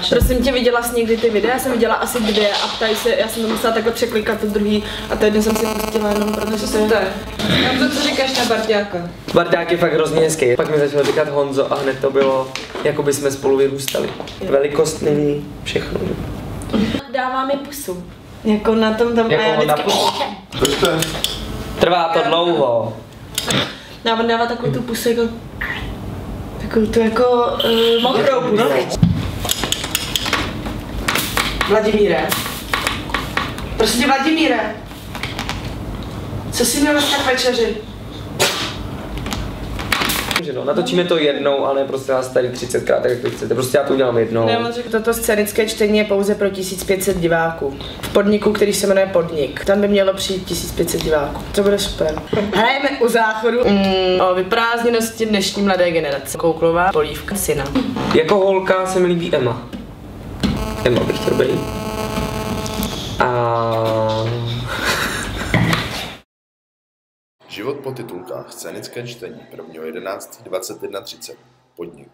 Prosím tě, viděla jsi někdy ty videa? Já jsem viděla asi 2 a ptají se, já jsem to musela takhle překlikat to druhý a to jedno jsem si pustila jenom protože to je. Já to, co říkáš na Barďáka. Barďák je fakt hrozně hezký. Pak mi začal říkat Honzo a hned to bylo, jako by jsme spolu vyrůstali. Velikost není všechno. Dává mi pusu. Jako na tom tam jako a já vždycky... Trvá to dlouho. On dává takovou tu pusu jako... Takovou tu jako... mokrou pusu. Vladimíre. Prosím tě, Vladimíre. Co jsi měl dneska k večeři? No, natočíme to jednou, ale ne prostě vás tady 30krát, tak jak to chcete. Prostě já to udělám jednou. Toto scénické čtení je pouze pro 1500 diváků. V podniku, který se jmenuje Podnik. Tam by mělo přijít 1500 diváků. To bude super. Hrajeme u záchodu o vyprázdněnosti dnešní mladé generace. Kouklová polívka syna. Jako holka se mi líbí Emma. Emma bych chtěl být. Život po titulkách, scénické čtení 1.11.21.30. Podnik.